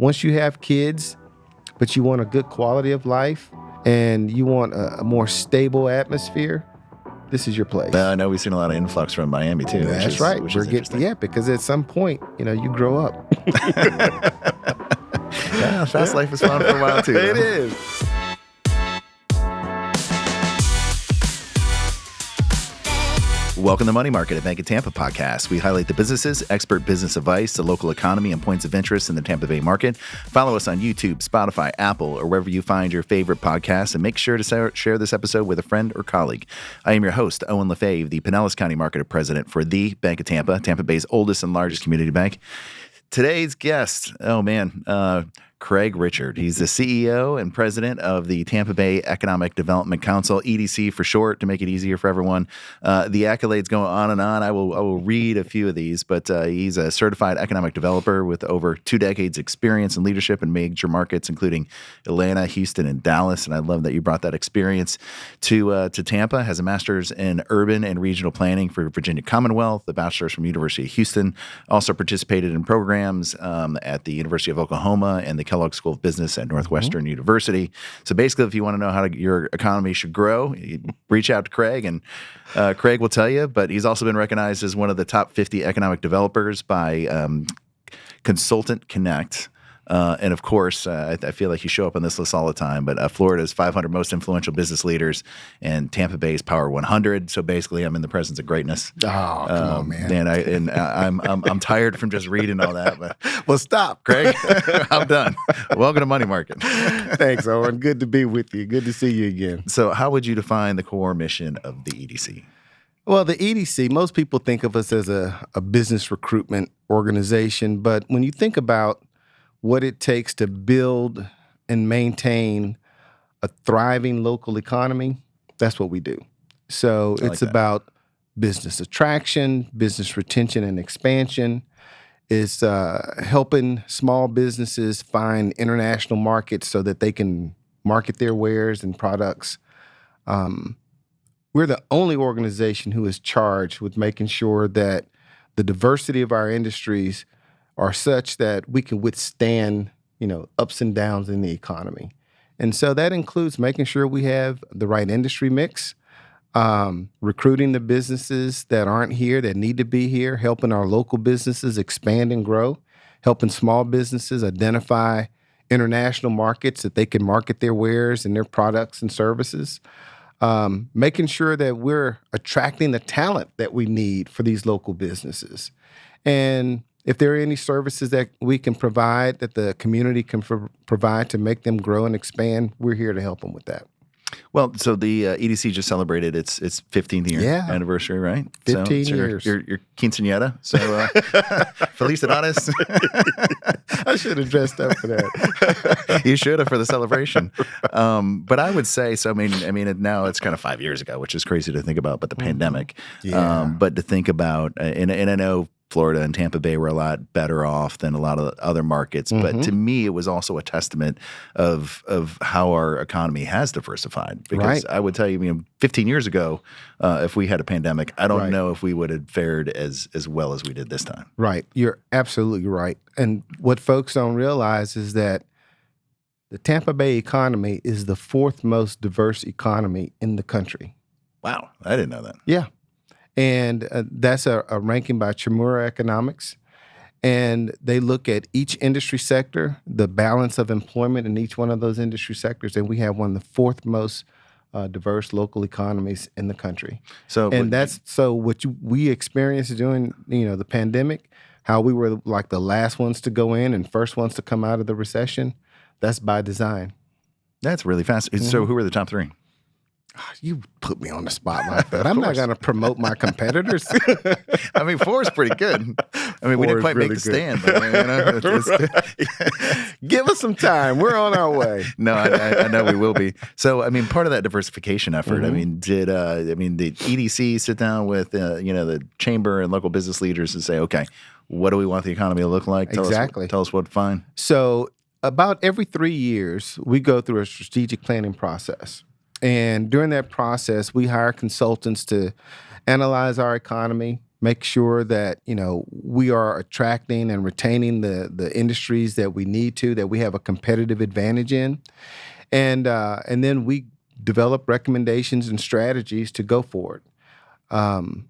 once you have kids, but you want a good quality of life and you want a more stable atmosphere, this is your place. I know we've seen a lot of influx from Miami too. That's right. Which is interesting. Yeah, because at some point, you grow up. Yeah, fast life is fun for a while too. It is. Welcome to Money Market at Bank of Tampa podcast. We highlight the businesses, expert business advice, the local economy, and points of interest in the Tampa Bay market. Follow us on YouTube, Spotify, Apple, or wherever you find your favorite podcasts, and make sure to share this episode with a friend or colleague. I am your host, Owen LaFave, the Pinellas County Marketer President for the Bank of Tampa, Tampa Bay's oldest and largest community bank. Today's guest, Craig Richard. He's the CEO and president of the Tampa Bay Economic Development Council, EDC for short, to make it easier for everyone. The accolades go on and on. I will read a few of these, but he's a certified economic developer with over 2 decades experience in leadership in major markets, including Atlanta, Houston, and Dallas. And I love that you brought that experience to Tampa. Has a master's in urban and regional planning for Virginia Commonwealth, a bachelor's from University of Houston. Also participated in programs at the University of Oklahoma and the Kellogg School of Business at Northwestern University. So basically, if you want to know how your economy should grow, you reach out to Craig, and Craig will tell you. But he's also been recognized as one of the top 50 economic developers by Consultant Connect. And of course, I feel like you show up on this list all the time, but Florida's 500 most influential business leaders and Tampa Bay's Power 100. So basically, I'm in the presence of greatness. Oh, come on, man! And I'm tired from just reading all that. But well, stop, Craig. I'm done. Welcome to Money Market. Thanks, Owen. Good to be with you. Good to see you again. So, how would you define the core mission of the EDC? Well, the EDC, most people think of us as a business recruitment organization, but when you think about what it takes to build and maintain a thriving local economy, that's what we do. So it's about business attraction, business retention and expansion. It's helping small businesses find international markets so that they can market their wares and products. We're the only organization who is charged with making sure that the diversity of our industries are such that we can withstand, ups and downs in the economy. And so that includes making sure we have the right industry mix, recruiting the businesses that aren't here, that need to be here, helping our local businesses expand and grow, helping small businesses identify international markets that they can market their wares and their products and services, making sure that we're attracting the talent that we need for these local businesses. And if there are any services that we can provide, that the community can provide to make them grow and expand, we're here to help them with that. Well, so the EDC just celebrated its 15th year anniversary, right? 15 so years. Your quinceañera. So felicidades. I should have dressed up for that. You should have for the celebration. But I would say, so I mean, now it's kind of 5 years ago, which is crazy to think about, but the pandemic. Yeah. But to think about, and I know Florida and Tampa Bay were a lot better off than a lot of other markets. But to me, it was also a testament of how our economy has diversified. Because I would tell you, 15 years ago, if we had a pandemic, I don't know if we would have fared as well as we did this time. Right. You're absolutely right. And what folks don't realize is that the Tampa Bay economy is the 4th most diverse economy in the country. Wow. I didn't know that. Yeah. And that's a ranking by Chamura Economics. And they look at each industry sector, the balance of employment in each one of those industry sectors. And we have one of the 4th most diverse local economies in the country. What we experienced during the pandemic, how we were like the last ones to go in and first ones to come out of the recession, that's by design. That's really fast. So who are the top 3? You put me on the spot like that. I'm not going to promote my competitors. 4 is pretty good. We didn't quite make the stand. But, give us some time. We're on our way. No, I know we will be. So, part of that diversification effort, did the EDC sit down with, the chamber and local business leaders and say, okay, what do we want the economy to look like? Tell us what to find. So about every 3 years, we go through a strategic planning process. And during that process, we hire consultants to analyze our economy, make sure that, we are attracting and retaining the industries that we need to, that we have a competitive advantage in. And then we develop recommendations and strategies to go forward.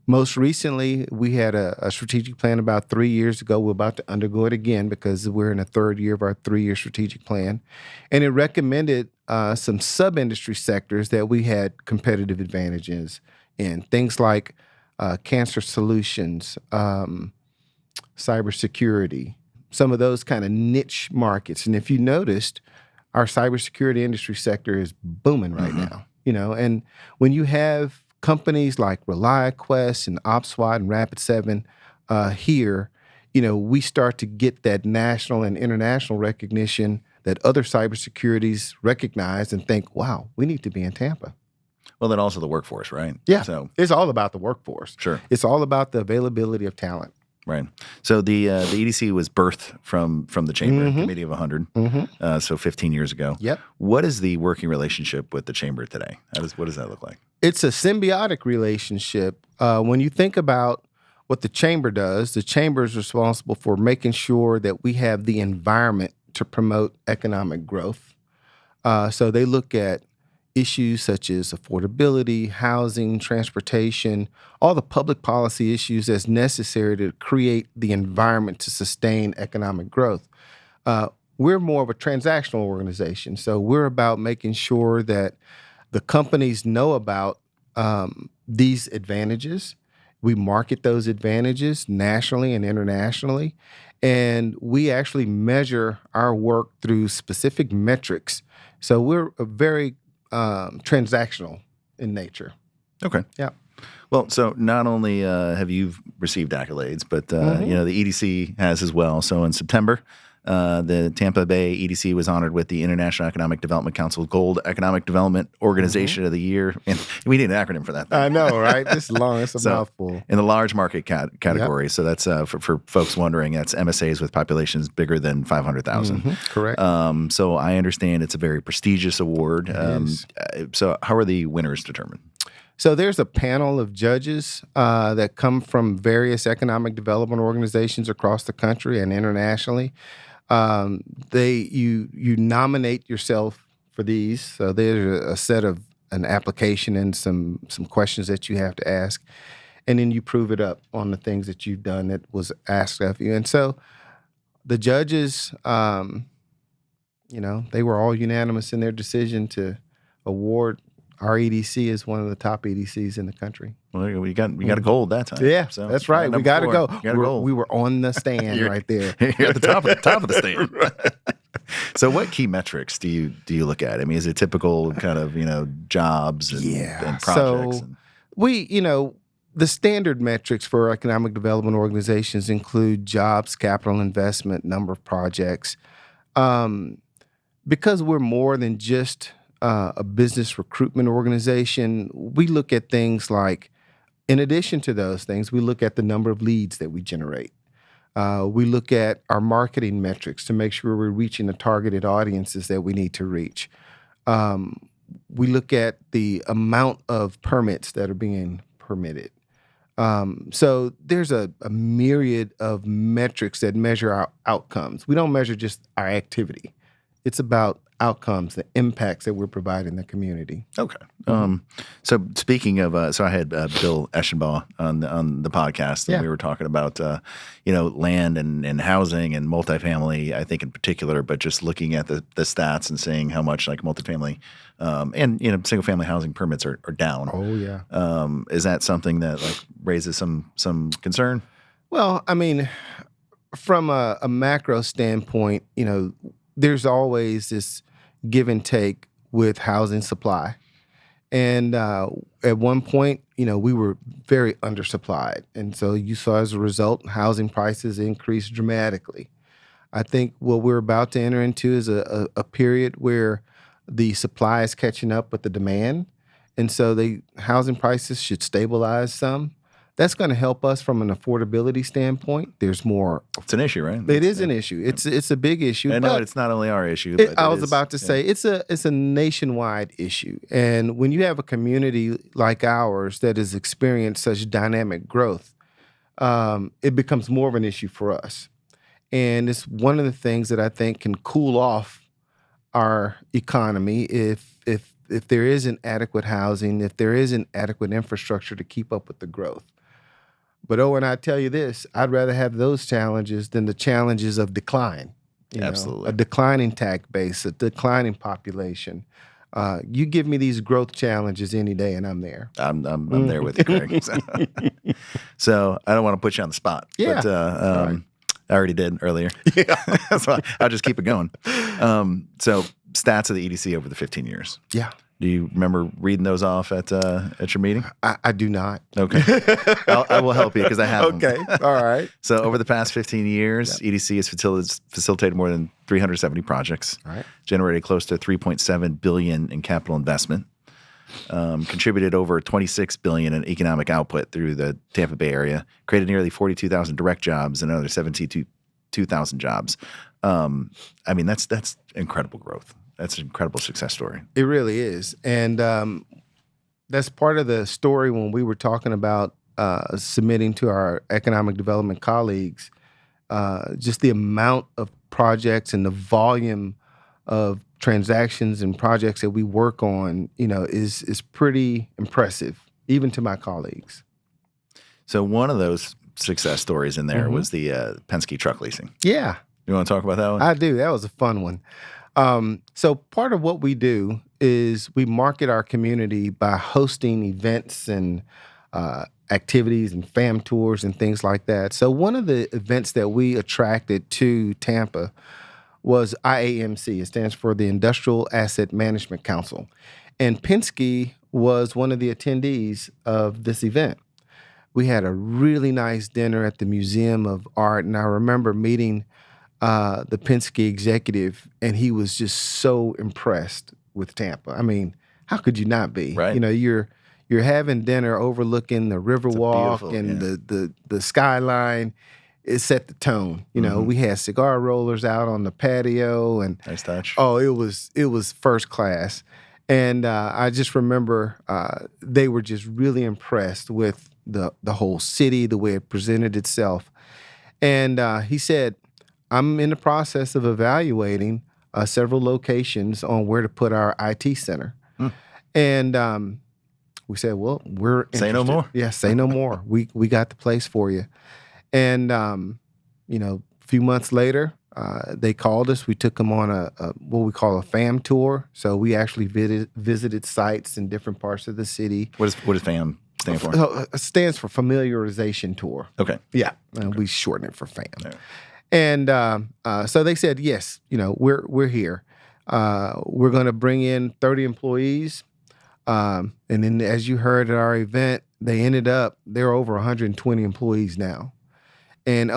Most recently, we had a strategic plan about 3 years ago. We're about to undergo it again because we're in the third year of our 3-year strategic plan. And it recommended some sub-industry sectors that we had competitive advantages in. Things like cancer solutions, cybersecurity, some of those kind of niche markets. And if you noticed, our cybersecurity industry sector is booming right now. And when you have companies like ReliaQuest and OpSWAT and Rapid7 here, we start to get that national and international recognition that other cybersecurities recognize and think, wow, we need to be in Tampa. Well, then also the workforce, right? Yeah, so it's all about the workforce. Sure. It's all about the availability of talent. Right. So the EDC was birthed from the Chamber Committee of 100, so 15 years ago. Yep. What is the working relationship with the Chamber today? What does that look like? It's a symbiotic relationship. When you think about what the Chamber does, the Chamber is responsible for making sure that we have the environment to promote economic growth. So they look at issues such as affordability, housing, transportation, all the public policy issues that's necessary to create the environment to sustain economic growth. We're more of a transactional organization, so we're about making sure that the companies know about these advantages. We market those advantages nationally and internationally, and we actually measure our work through specific metrics. So we're a very transactional in nature. Okay. Yeah. Well, so not only have you received accolades, but the EDC has as well. So in September, the Tampa Bay EDC was honored with the International Economic Development Council Gold Economic Development Organization of the Year. And we need an acronym for that thing. I know, right? It's long. It's a mouthful. In the large market category. Yep. So that's for folks wondering, that's MSAs with populations bigger than 500,000. Correct. So I understand it's a very prestigious award. So how are the winners determined? So there's a panel of judges that come from various economic development organizations across the country and internationally. You nominate yourself for these. So there's a set of an application and some questions that you have to ask, and then you prove it up on the things that you've done that was asked of you. And so the judges, they were all unanimous in their decision to award our EDC as one of the top EDCs in the country. Well, we got a gold that time. Yeah, so that's right. We got to go. We were on the stand right there. You're at the top of the stand. So, what key metrics do you look at? I mean, is it typical kind of jobs and projects? So the standard metrics for economic development organizations include jobs, capital investment, number of projects. Because we're more than just a business recruitment organization, we look at things like, in addition to those things, we look at the number of leads that we generate. We look at our marketing metrics to make sure we're reaching the targeted audiences that we need to reach. We look at the amount of permits that are being permitted. So there's a myriad of metrics that measure our outcomes. We don't measure just our activity. It's about outcomes, the impacts that we're providing the community. Okay. So speaking of, so I had Bill Eschenbaugh on the podcast, and we were talking about, land and housing and multifamily, I think in particular, but just looking at the stats and seeing how much like multifamily and single family housing permits are down. Oh yeah. Is that something that like raises some concern? Well, I mean, from a macro standpoint, there's always this give and take with housing supply. And at one point, we were very undersupplied. And so you saw as a result, housing prices increased dramatically. I think what we're about to enter into is a period where the supply is catching up with the demand. And so the housing prices should stabilize some. That's going to help us from an affordability standpoint. There's more. It's an issue, right? It is an issue. It's a big issue. I know it's not only our issue. I was about to say it's a nationwide issue. And when you have a community like ours that has experienced such dynamic growth, it becomes more of an issue for us. And it's one of the things that I think can cool off our economy if there isn't adequate housing, if there isn't adequate infrastructure to keep up with the growth. But Owen, I tell you this, I'd rather have those challenges than the challenges of decline. Absolutely. A declining tax base, a declining population. You give me these growth challenges any day, and I'm there. I'm there with you, Craig. So I don't want to put you on the spot. Yeah. But Right. I already did earlier. Yeah. So I'll just keep it going. So stats of the EDC over the 15 years. Yeah. Do you remember reading those off at your meeting? I do not. Okay. I will help you because I have them. Okay. All right. So over the past 15 years, EDC has facilitated more than 370 projects, All right. generated close to $3.7 billion in capital investment, contributed over $26 billion in economic output through the Tampa Bay area, created nearly 42,000 direct jobs and another 72,000 jobs. I mean, that's incredible growth. That's an incredible success story. It really is. And that's part of the story when we were talking about submitting to our economic development colleagues, just the amount of projects and the volume of transactions and projects that we work on, is pretty impressive, even to my colleagues. So one of those success stories in there was the Penske truck leasing. Yeah. You want to talk about that one? I do. That was a fun one. So part of what we do is we market our community by hosting events and activities and fam tours and things like that. So one of the events that we attracted to Tampa was IAMC. It stands for the Industrial Asset Management Council. And Penske was one of the attendees of this event. We had a really nice dinner at the Museum of Art, and I remember meeting the Penske executive, and he was just so impressed with Tampa. I mean, how could you not be? Right. You're having dinner overlooking the Riverwalk beautiful, and the skyline. It set the tone. We had cigar rollers out on the patio, and Nice touch. oh, it was first class. And I just remember they were just really impressed with the whole city, the way it presented itself. And he said, I'm in the process of evaluating several locations on where to put our IT center. And we said, well, we're interested. Say no more. Yeah, say no more. We got the place for you. And, a few months later, they called us. We took them on a what we call a fam tour. So we actually visited sites in different parts of the city. What does FAM stand for? It stands for Familiarization Tour. Okay. Yeah, we shorten it for FAM. Yeah. And so they said, yes, we're here. We're going to bring in 30 employees. And then as you heard at our event, they're over 120 employees now. And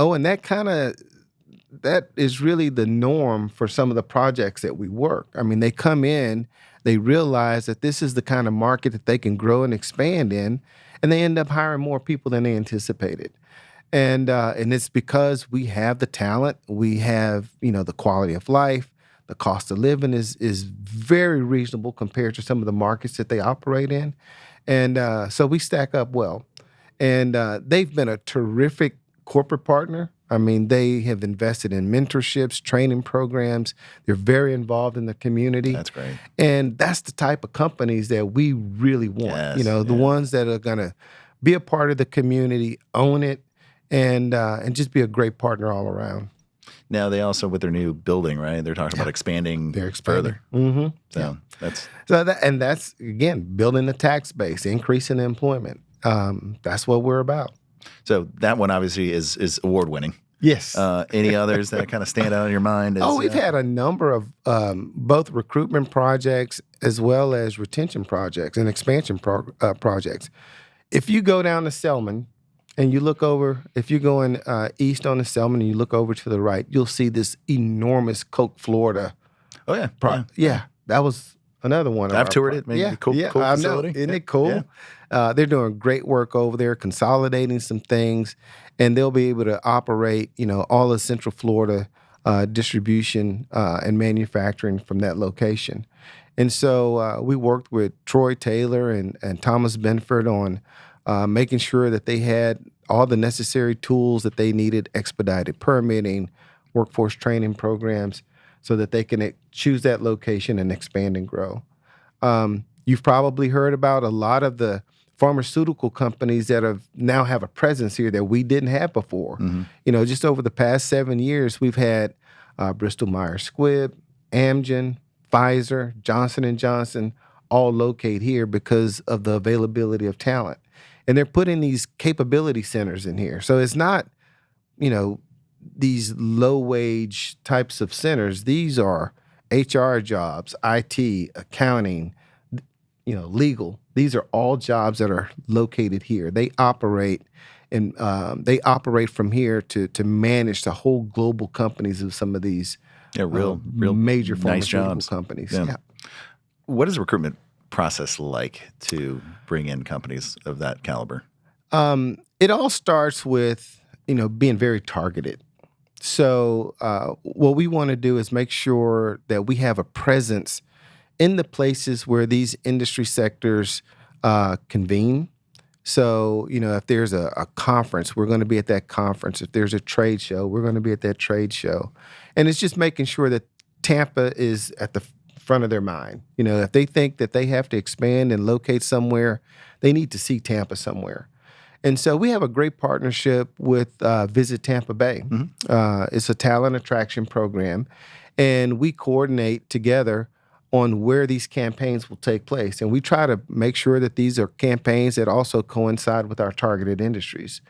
that is really the norm for some of the projects that we work. I mean, they come in, they realize that this is the kind of market that they can grow and expand in, and they end up hiring more people than they anticipated. And it's because we have the talent, we have, the quality of life, the cost of living is very reasonable compared to some of the markets that they operate in. And so we stack up well. And they've been a terrific corporate partner. I mean, they have invested in mentorships, training programs. They're very involved in the community. That's great. And that's the type of companies that we really want. Yes, the ones that are going to be a part of the community, own it, and just be a great partner all around. Now they also, with their new building, right? They're talking about expanding. They're expanding. Further. Mm-hmm. So that's again building the tax base, increasing employment. That's what we're about. So that one obviously is award winning. Yes. Any others that kind of stand out in your mind? We've had a number of both recruitment projects as well as retention projects and expansion projects. If you go down to Selman and you look over, if you're going east on the Selman and you look over to the right, you'll see this enormous Coke, Florida. Oh, yeah. Yeah, that was another one. I've toured it. Maybe cool facility. Isn't it cool? Yeah. They're doing great work over there, consolidating some things, and they'll be able to operate, all of Central Florida distribution and manufacturing from that location. And so we worked with Troy Taylor and Thomas Benford on making sure that they had all the necessary tools that they needed, expedited permitting, workforce training programs, so that they can choose that location and expand and grow. You've probably heard about a lot of the pharmaceutical companies that now have a presence here that we didn't have before. Just over the past 7 years, we've had Bristol Myers Squibb, Amgen, Pfizer, Johnson & Johnson, all locate here because of the availability of talent. And they're putting these capability centers in here. So it's not, these low-wage types of centers. These are HR jobs, IT, accounting, legal. These are all jobs that are located here. They operate from here to manage the whole global companies of some of these real major nice pharmaceutical jobs. companies. Yeah. What is the recruitment process like to bring in companies of that caliber? It all starts with being very targeted. So what we want to do is make sure that we have a presence in the places where these industry sectors convene. So, if there's a conference, we're going to be at that conference. If there's a trade show, we're going to be at that trade show. And it's just making sure that Tampa is at the front of their mind. If they think that they have to expand and locate somewhere, they need to see Tampa somewhere. And so we have a great partnership with Visit Tampa Bay. It's a talent attraction program, and we coordinate together on where these campaigns will take place. And we try to make sure that these are campaigns that also coincide with our targeted industries.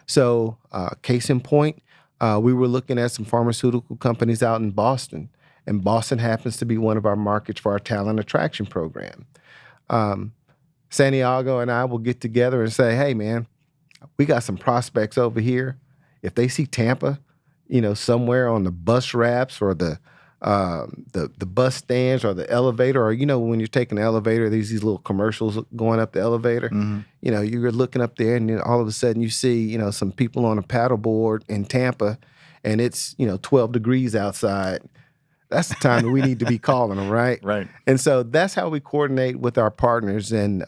So case in point, we were looking at some pharmaceutical companies out in Boston, and Boston happens to be one of our markets for our talent attraction program. Santiago and I will get together and say, hey, man, we got some prospects over here. If they see Tampa, somewhere on the bus wraps or the bus stands or the elevator, or when you're taking the elevator, there's these little commercials going up the elevator. You're looking up there, and all of a sudden you see some people on a paddleboard in Tampa, and it's 12 degrees outside. That's the time that we need to be calling them, right? Right. And so that's how we coordinate with our partners and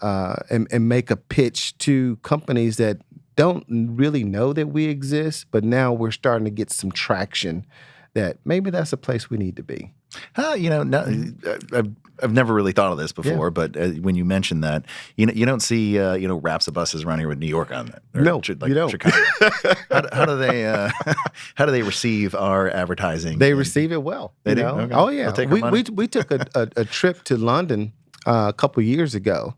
make a pitch to companies that don't really know that we exist, but now we're starting to get some traction that maybe that's a place we need to be. I've never really thought of this before, but when you mentioned that, you don't see wraps of buses around here with New York on it. No, you don't. Chicago. how do they receive our advertising? They receive it well. They do? Okay. Oh yeah. They'll take our money? We took a trip to London a couple years ago.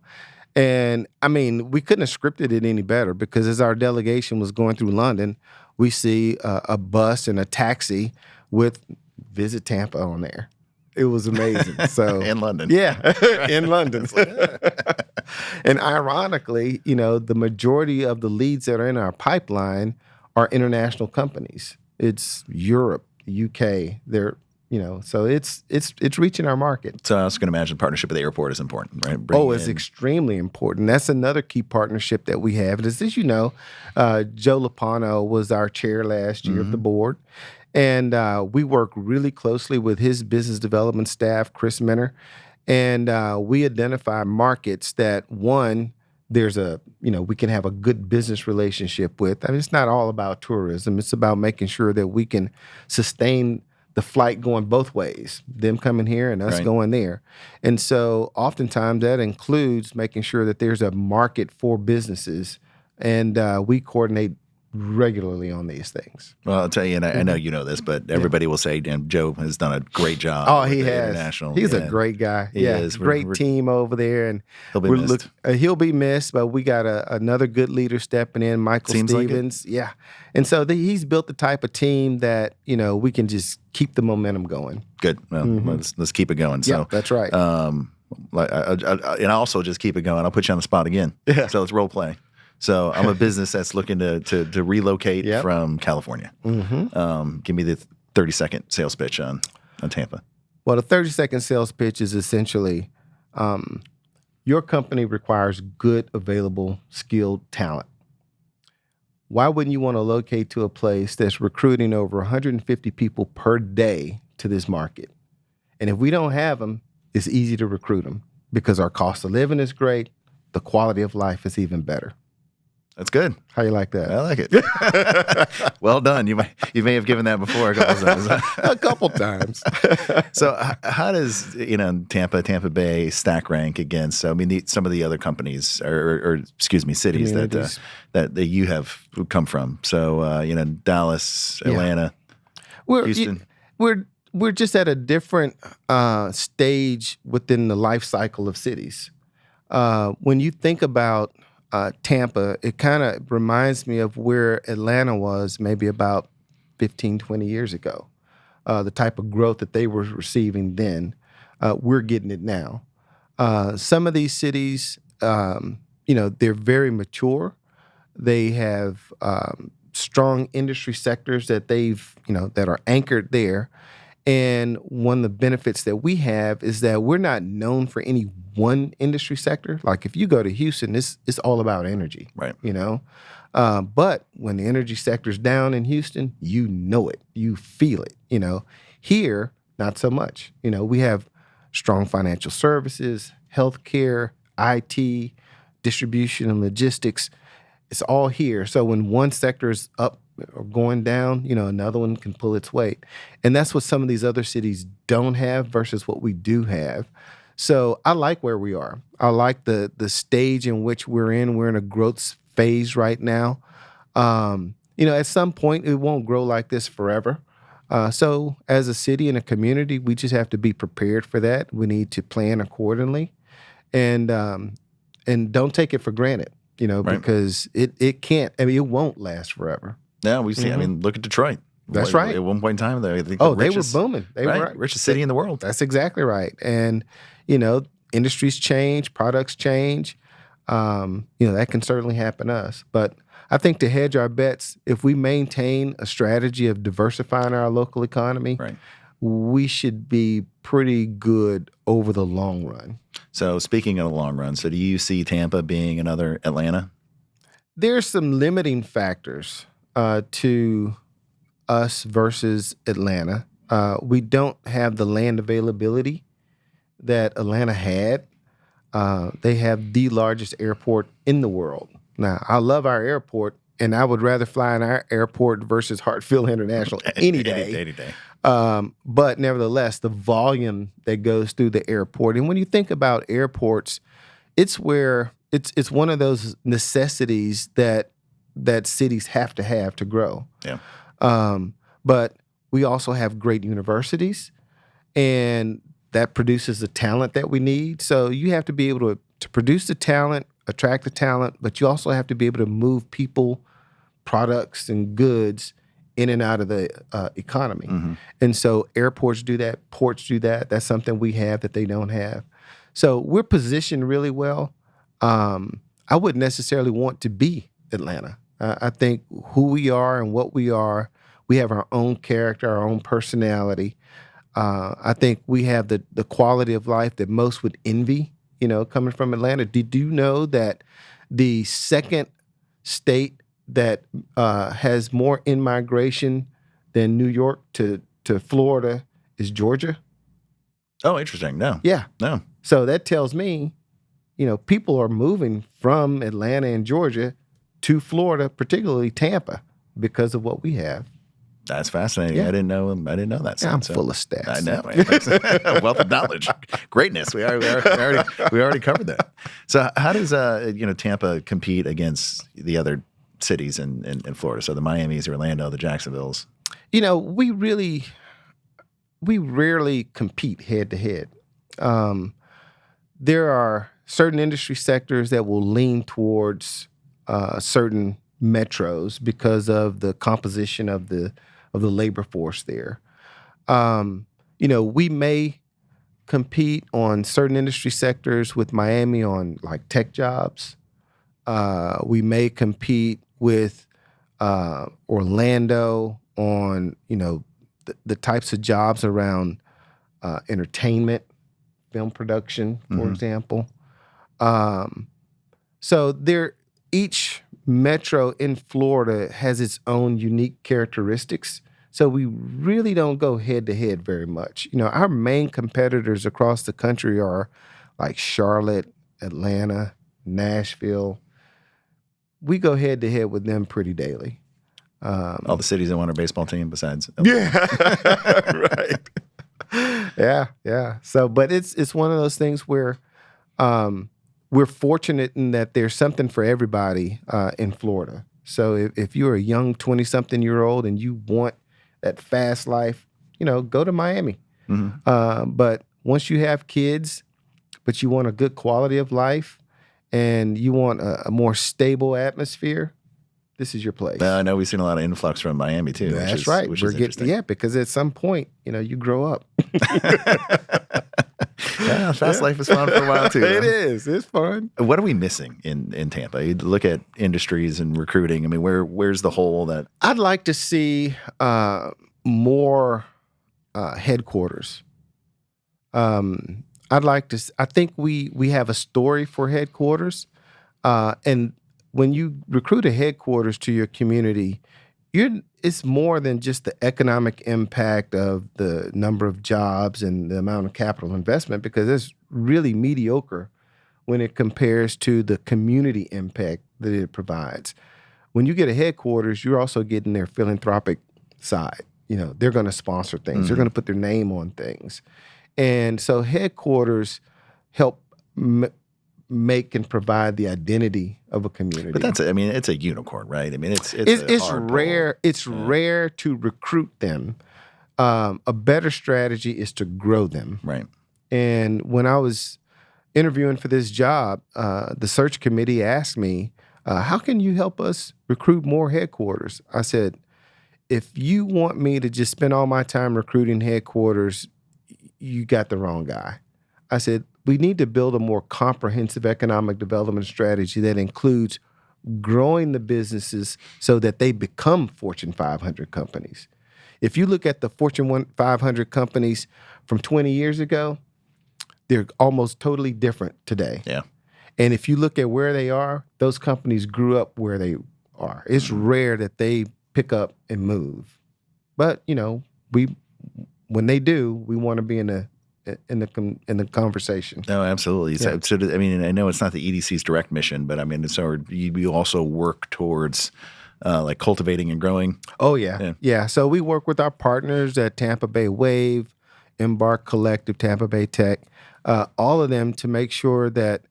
And I mean, we couldn't have scripted it any better, because as our delegation was going through London, we see a bus and a taxi with Visit Tampa on there. It was amazing. So in London. Yeah, in London. And ironically, the majority of the leads that are in our pipeline are international companies. It's Europe, UK. They're so it's reaching our market. So I was going to imagine partnership with the airport is important, right? It's extremely important. That's another key partnership that we have. And as Joe Lopano was our chair last year of the board. And we work really closely with his business development staff, Chris Minner. And we identify markets that, one, there's we can have a good business relationship with. I mean, it's not all about tourism. It's about making sure that we can sustain the flight going both ways, them coming here and us going there. And so oftentimes that includes making sure that there's a market for businesses, and we coordinate regularly on these things. Well, I'll tell you, and I know you know this, but everybody will say, Joe has done a great job. Oh, he has. International. He's a great guy. He is. Great team over there. And he'll be missed. He'll be missed, but we got another good leader stepping in, Michael Stevens. Like yeah. And so he's built the type of team that, we can just keep the momentum going. Good. Well, let's keep it going. So that's right. And also just keep it going. I'll put you on the spot again. Yeah. So let's role play. So I'm a business that's looking to relocate from California. Give me the 30-second sales pitch on Tampa. Well, the 30-second sales pitch is essentially your company requires good, available, skilled talent. Why wouldn't you want to locate to a place that's recruiting over 150 people per day to this market? And if we don't have them, it's easy to recruit them because our cost of living is great. The quality of life is even better. That's good. How you like that? I like it. Well done. You may have given that before a couple of times. A couple times. So how does Tampa Bay stack rank against some of the other companies or excuse me cities that you have come from? So Dallas, Atlanta, Houston. We're just at a different stage within the life cycle of cities. When you think about Tampa, it kind of reminds me of where Atlanta was maybe about 15, 20 years ago. The type of growth that they were receiving then, we're getting it now. Some of these cities, they're very mature. They have strong industry sectors that that are anchored there. And one of the benefits that we have is that we're not known for any one industry sector. Like if you go to Houston, it's all about energy, right? But when the energy sector's down in Houston, you know it, you feel it. Here, not so much. We have strong financial services, healthcare, IT, distribution, and logistics. It's all here. So when one sector is up or going down, another one can pull its weight. And that's what some of these other cities don't have versus what we do have. So I like where we are. I like the stage in which we're in. We're in a growth phase right now. At some point, it won't grow like this forever. So as a city and a community, we just have to be prepared for that. We need to plan accordingly and don't take it for granted, right. Because it can't, it won't last forever. Yeah, we see. Mm-hmm. Look at Detroit. That's right. At one point in time, I think they were booming. They were richest city in the world. That's exactly right. And industries change, products change. That can certainly happen to us. But I think to hedge our bets, if we maintain a strategy of diversifying our local economy, right, we should be pretty good over the long run. So speaking of the long run, so do you see Tampa being another Atlanta? There's some limiting factors to us versus Atlanta. We don't have the land availability that Atlanta had. They have the largest airport in the world. Now, I love our airport, and I would rather fly in our airport versus Hartsfield International any day. Any day. But nevertheless, the volume that goes through the airport, and when you think about airports, it's where it's one of those necessities that cities have to grow. Yeah. But we also have great universities, and that produces the talent that we need. So you have to be able to produce the talent, attract the talent, but you also have to be able to move people, products, and goods in and out of the economy. Mm-hmm. And so airports do that, ports do that. That's something we have that they don't have. So we're positioned really well. I wouldn't necessarily want to be Atlanta. I think who we are and what we are, we have our own character, our own personality. I think we have the quality of life that most would envy, coming from Atlanta. Did you know that the second state that has more in-migration than New York to Florida is Georgia? Oh, interesting. No. Yeah. No. So that tells me, people are moving from Atlanta and Georgia to Florida, particularly Tampa, because of what we have. That's fascinating. Yeah. I didn't know that. I'm full of stats. I know. Wealth of knowledge, greatness. We already covered that. So how does Tampa compete against the other cities in Florida? So the Miamis, Orlando, the Jacksonvilles. We rarely compete head to head. There are certain industry sectors that will lean towards certain metros because of the composition of the labor force there. We may compete on certain industry sectors with Miami on like tech jobs. We may compete with Orlando on, the types of jobs around entertainment, film production, for mm-hmm. example. So each metro in Florida has its own unique characteristics. So we really don't go head to head very much. Our main competitors across the country are like Charlotte, Atlanta, Nashville, Mm-hmm. go head to head with them pretty daily. All the cities that want our baseball team besides. Yeah, right. Yeah. So, but it's one of those things where we're fortunate in that there's something for everybody in Florida. So if you're a young 20-something-year-old and you want that fast life, go to Miami. Mm-hmm. But once you have kids, but you want a good quality of life and you want a more stable atmosphere, this is your place. I know we've seen a lot of influx from Miami too. That's right. Which is interesting. Because at some point, you grow up. Yeah, fast life is fun for a while too. It is. It's fun. What are we missing in Tampa? You look at industries and recruiting. I mean, where's the hole that? I'd like to see more headquarters. I think we have a story for headquarters, and when you recruit a headquarters to your community, it's more than just the economic impact of the number of jobs and the amount of capital investment, because it's really mediocre when it compares to the community impact that it provides. When you get a headquarters, you're also getting their philanthropic side. They're going to sponsor things. Mm-hmm. They're going to put their name on things. And so headquarters help make and provide the identity of a community. But it's a unicorn, right? I mean, it's rare. Pull. It's rare to recruit them. A better strategy is to grow them. Right. And when I was interviewing for this job, the search committee asked me, how can you help us recruit more headquarters? I said, if you want me to just spend all my time recruiting headquarters, you got the wrong guy. I said, we need to build a more comprehensive economic development strategy that includes growing the businesses so that they become Fortune 500 companies. If you look at the Fortune 500 companies from 20 years ago, they're almost totally different today. Yeah. And if you look at where they are, those companies grew up where they are. It's rare that they pick up and move. But, when they do, we want to be in the conversation. No, absolutely. Yeah. So, I know it's not the EDC's direct mission, but you also work towards like cultivating and growing. Oh, yeah. So we work with our partners at Tampa Bay Wave, Embark Collective, Tampa Bay Tech, all of them to make sure that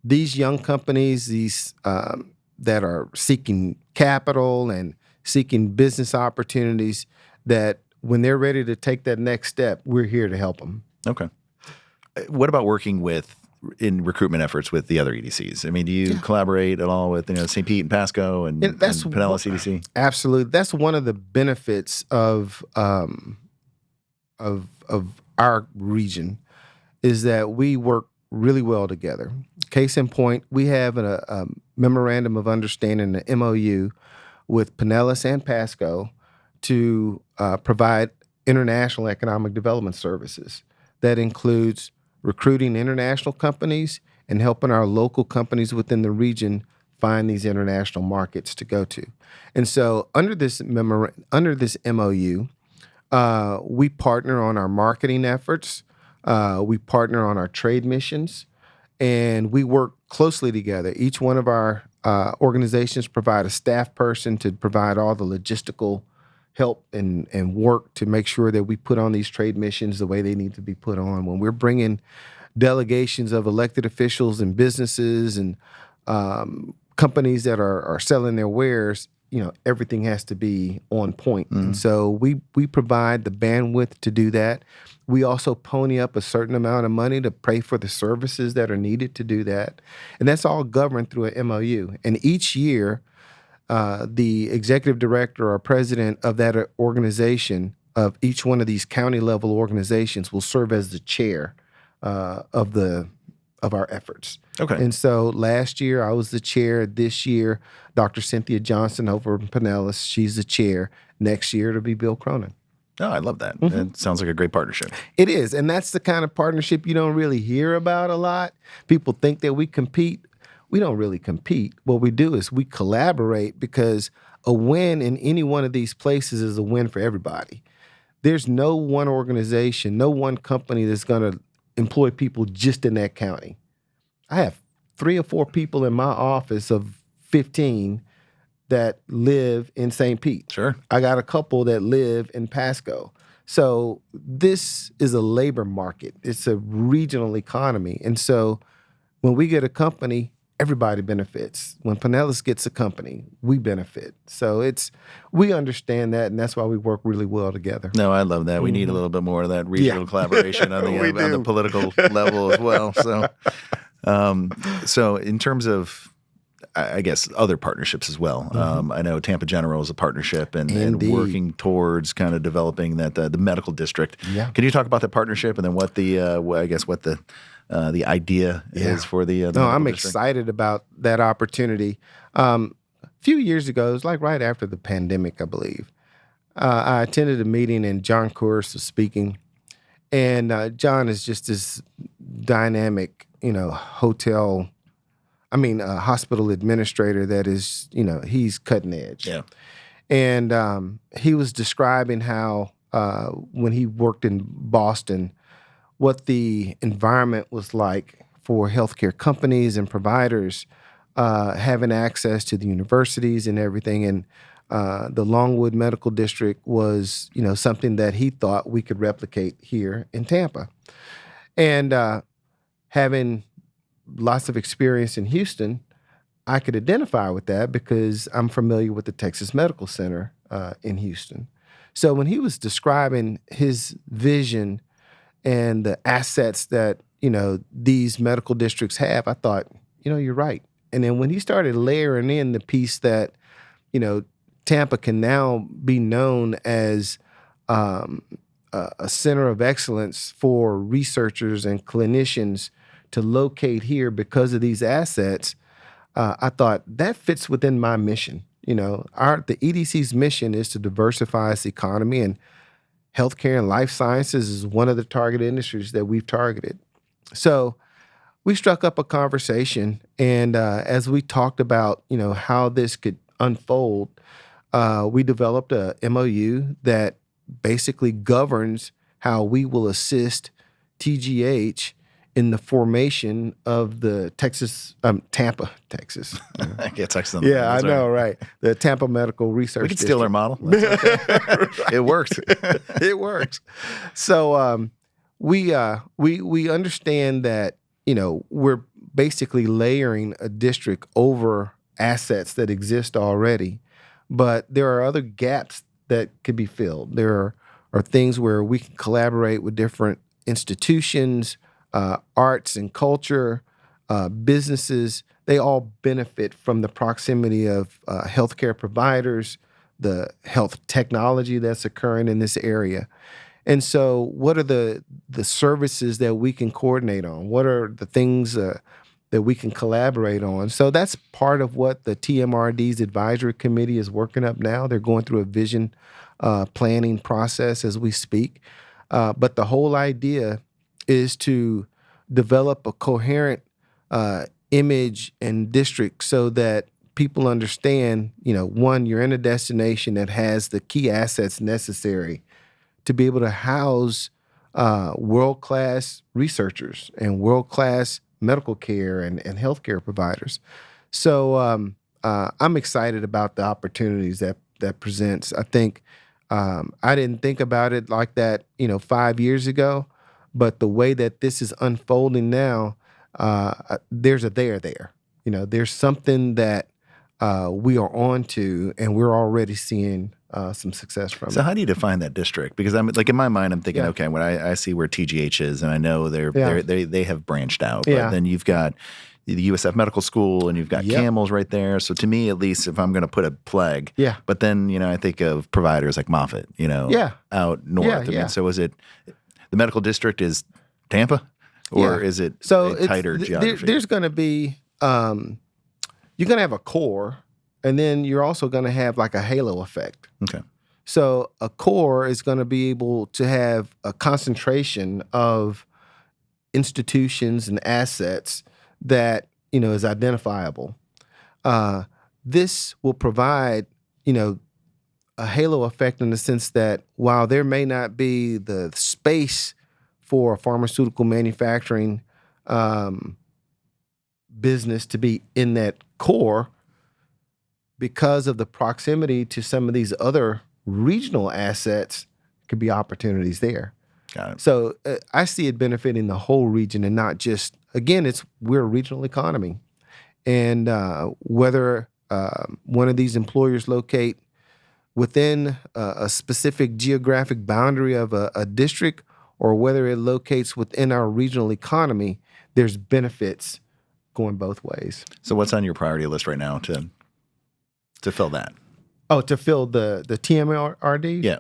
these young companies, these that are seeking capital and seeking business opportunities, that when they're ready to take that next step, we're here to help them. Okay. What about working in recruitment efforts with the other EDCs? I mean, do you collaborate at all with St. Pete and Pasco and Pinellas EDC? Absolutely. That's one of the benefits of our region, is that we work really well together. Case in point, we have a memorandum of understanding, an MOU, with Pinellas and Pasco to provide international economic development services. That includes recruiting international companies and helping our local companies within the region find these international markets to go to. And so under this MOU, we partner on our marketing efforts, we partner on our trade missions, and we work closely together. Each one of our organizations provide a staff person to provide all the logistical help and work to make sure that we put on these trade missions the way they need to be put on. When we're bringing delegations of elected officials and businesses and companies that are selling their wares, everything has to be on point. Mm-hmm. And so we provide the bandwidth to do that. We also pony up a certain amount of money to pay for the services that are needed to do that. And that's all governed through an MOU. And each year, the executive director or president of that organization, of each one of these county level organizations, will serve as the chair of our efforts. Okay. And so last year I was the chair. This year, Dr. Cynthia Johnson over in Pinellas, she's the chair. Next year it'll be Bill Cronin. Oh, I love that. Mm-hmm. It sounds like a great partnership. It is. And that's the kind of partnership you don't really hear about a lot. People think that we compete. We don't really compete. What we do is we collaborate, because a win in any one of these places is a win for everybody. There's no one organization, no one company that's going to employ people just in that county. I have 3 or 4 people in my office of 15 that live in St. Pete. Sure. I got a couple that live in Pasco. So this is a labor market. It's a regional economy. And so when we get a company, everybody benefits. When Pinellas gets a company, we benefit. So we understand that, and that's why we work really well together. No, I love that. We need a little bit more of that regional collaboration on the political level as well. So in terms of, I guess, other partnerships as well. I know Tampa General is a partnership and working towards kind of developing that the medical district. Yeah. Can you talk about the partnership and then what the idea is for the medical I'm district? excited about that opportunity. A few years ago, it was like right after the pandemic, I believe. I attended a meeting and John Coors was speaking, and John is just this dynamic, hospital administrator that is, he's cutting edge. Yeah. And he was describing how when he worked in Boston, what the environment was like for healthcare companies and providers having access to the universities and everything. And the Longwood Medical District was, something that he thought we could replicate here in Tampa. And having lots of experience in Houston, I could identify with that because I'm familiar with the Texas Medical Center in Houston. So when he was describing his vision and the assets that, these medical districts have, I thought, you're right. And then when he started layering in the piece that, Tampa can now be known as a center of excellence for researchers and clinicians to locate here because of these assets, I thought that fits within my mission. The EDC's mission is to diversify its economy, and healthcare and life sciences is one of the target industries that we've targeted. So we struck up a conversation, and as we talked about, how this could unfold, we developed a MOU that basically governs how we will assist TGH in the formation of the Tampa, Texas. I get Texas on the I know, right? The Tampa Medical Research We can District. steal our model. That's okay. It works. It works. So we understand that, we're basically layering a district over assets that exist already, but there are other gaps that could be filled. There are things where we can collaborate with different institutions, arts and culture, businesses. They all benefit from the proximity of healthcare providers, the health technology that's occurring in this area. And so what are the services that we can coordinate on? What are the things that we can collaborate on? So that's part of what the TMRD's advisory committee is working up now. They're going through a vision planning process as we speak. But the whole idea is to develop a coherent image and district so that people understand, one, you're in a destination that has the key assets necessary to be able to house world-class researchers and world-class medical care and healthcare providers. So I'm excited about the opportunities that presents. I think I didn't think about it like that, 5 years ago. But the way that this is unfolding now, there's a there. There's something that we are on to, and we're already seeing some success from it. So how do you define that district? Because I'm like in my mind, I'm thinking, okay, when I see where TGH is, and I know they have branched out, but then you've got the USF Medical School, and you've got Camels right there. So to me, at least, if I'm going to put a plague, but then I think of providers like Moffitt, out north. So is it? The medical district is Tampa, or is it a tighter geography? There's going to be, you're going to have a core, and then you're also going to have like a halo effect. Okay. So a core is going to be able to have a concentration of institutions and assets that, is identifiable. This will provide, a halo effect in the sense that while there may not be the space for a pharmaceutical manufacturing business to be in that core, because of the proximity to some of these other regional assets, could be opportunities there. Got it. So I see it benefiting the whole region and not just, again, we're a regional economy. And whether one of these employers locate within a specific geographic boundary of a district or whether it locates within our regional economy, there's benefits going both ways. So what's on your priority list right now to fill that? Oh, to fill the TMRD? Yeah.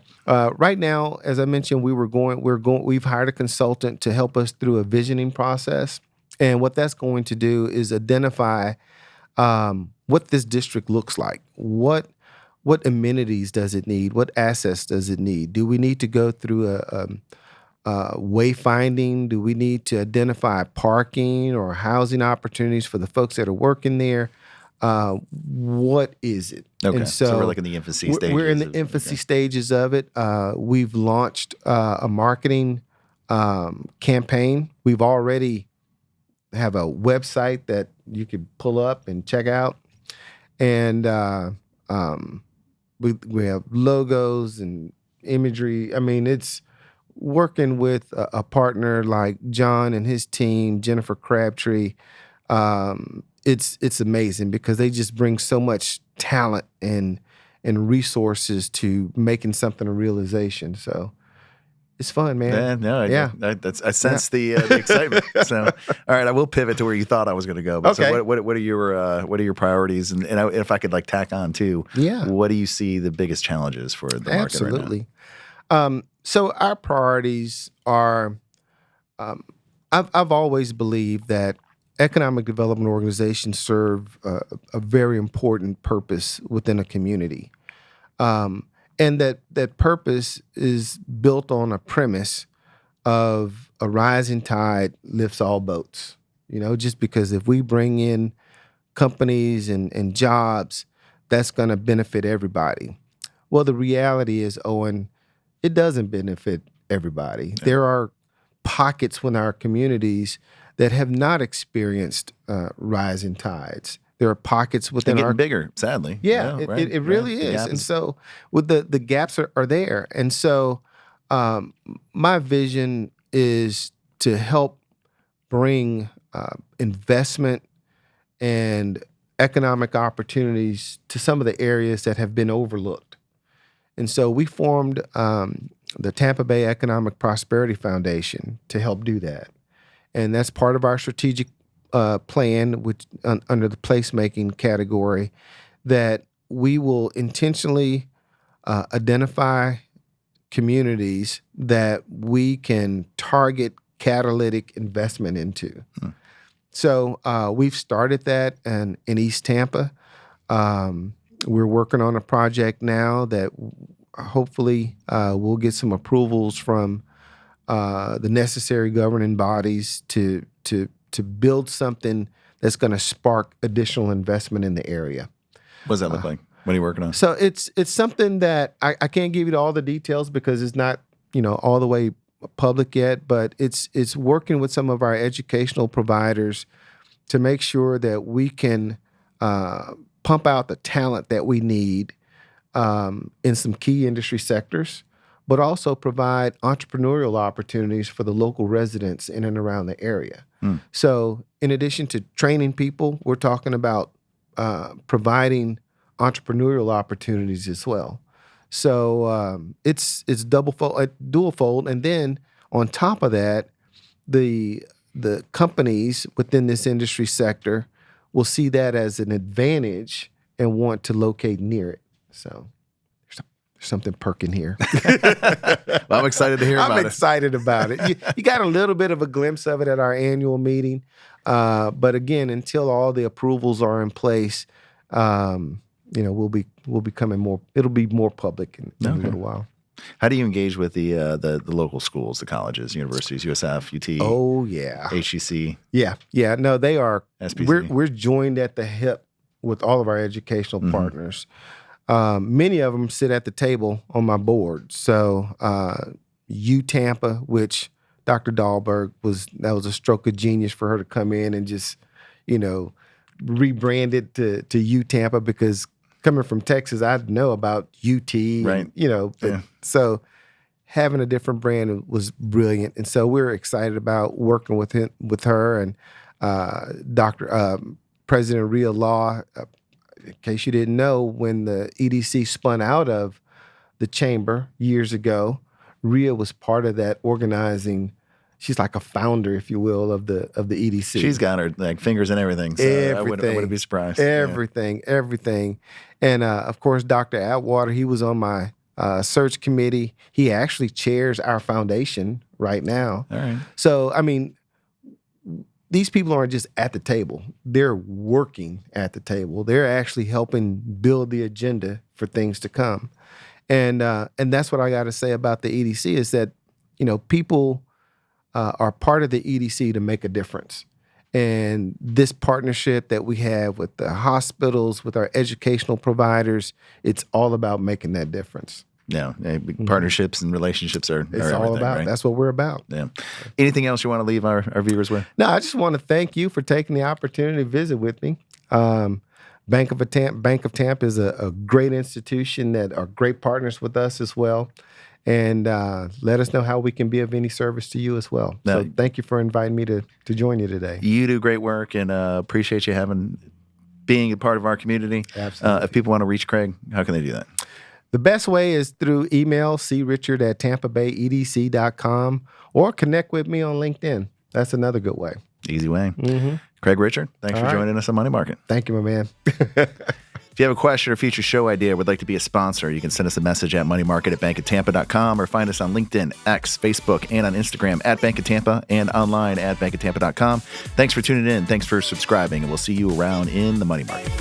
Right now, as I mentioned, we've hired a consultant to help us through a visioning process. And what that's going to do is identify what this district looks like. What amenities does it need? What assets does it need? Do we need to go through a wayfinding? Do we need to identify parking or housing opportunities for the folks that are working there? What is it? Okay. And So we're like in the infancy stages. We're in the infancy stages of it. We've launched a marketing campaign. We've already have a website that you can pull up and check out. And we have logos and imagery. I mean, it's working with a partner like John and his team, Jennifer Crabtree. It's amazing because they just bring so much talent and resources to making something a realization. So it's fun, man. I sense the excitement. So, all right, I will pivot to where you thought I was going to go. But Okay. So what are your priorities? And if I could like tack on too, what do you see the biggest challenges for the market Absolutely. right now? So our priorities are, I've always believed that economic development organizations serve a very important purpose within a community. And that purpose is built on a premise of a rising tide lifts all boats. Just because if we bring in companies and jobs, that's going to benefit everybody. Well, the reality is, Owen, it doesn't benefit everybody. Yeah. There are pockets within our communities that have not experienced rising tides. There are pockets within getting bigger, sadly. Yeah, it really is. And so with the gaps are there. And so my vision is to help bring investment and economic opportunities to some of the areas that have been overlooked. And so we formed the Tampa Bay Economic Prosperity Foundation to help do that. And that's part of our strategic plan, which under the placemaking category, that we will intentionally identify communities that we can target catalytic investment into. So we've started that in East Tampa. We're working on a project now that hopefully we'll get some approvals from the necessary governing bodies to build something that's going to spark additional investment in the area. What does that look like? What are you working on? So it's something that I can't give you all the details because it's not all the way public yet, but it's working with some of our educational providers to make sure that we can pump out the talent that we need in some key industry sectors, but also provide entrepreneurial opportunities for the local residents in and around the area. So in addition to training people, we're talking about providing entrepreneurial opportunities as well. So it's dual fold. And then on top of that, the companies within this industry sector will see that as an advantage and want to locate near it. So there's something perking here. Well, I'm excited to hear about it. I'm excited about it. You got a little bit of a glimpse of it at our annual meeting. But again, until all the approvals are in place, we'll be coming more. It'll be more public in a little while. How do you engage with the local schools, the colleges, universities, USF, UT? Oh yeah, HEC. Yeah. No, they are. SPC. We're joined at the hip with all of our educational partners. Many of them sit at the table on my board. So U Tampa, which Dr. Dahlberg was a stroke of genius for her to come in and just rebrand it to U Tampa because coming from Texas, I know about UT, Right. and, so having a different brand was brilliant. And so we're excited about working with her and President Rhea Law. In case you didn't know, when the EDC spun out of the chamber years ago, Rhea was part of that organizing. She's like a founder, if you will, of the EDC. She's got her fingers in everything. So I wouldn't be surprised. Everything. And of course, Dr. Atwater, he was on my search committee. He actually chairs our foundation right now. All right. So, I mean, these people aren't just at the table. They're working at the table. They're actually helping build the agenda for things to come. And that's what I got to say about the EDC is that, people are part of the EDC to make a difference. And this partnership that we have with the hospitals, with our educational providers, it's all about making that difference. Yeah, partnerships and relationships are It's all about. Right? That's what we're about. Yeah. Anything else you want to leave our viewers with? No, I just want to thank you for taking the opportunity to visit with me. Bank of Tampa is a great institution that are great partners with us as well. And let us know how we can be of any service to you as well. So thank you for inviting me to join you today. You do great work, and appreciate you being a part of our community. Absolutely. If people want to reach Craig, how can they do that? The best way is through email, crichard@tampabayedc.com, or connect with me on LinkedIn. That's another good way. Easy way. Mm-hmm. Craig Richard, thanks for joining us on Money Market. Thank you, my man. If you have a question or future show idea or would like to be a sponsor, you can send us a message at moneymarket@bankoftampa.com or find us on LinkedIn, X, Facebook, and on Instagram @Bank of Tampa and online @bankoftampa.com. Thanks for tuning in. Thanks for subscribing, and we'll see you around in the Money Market.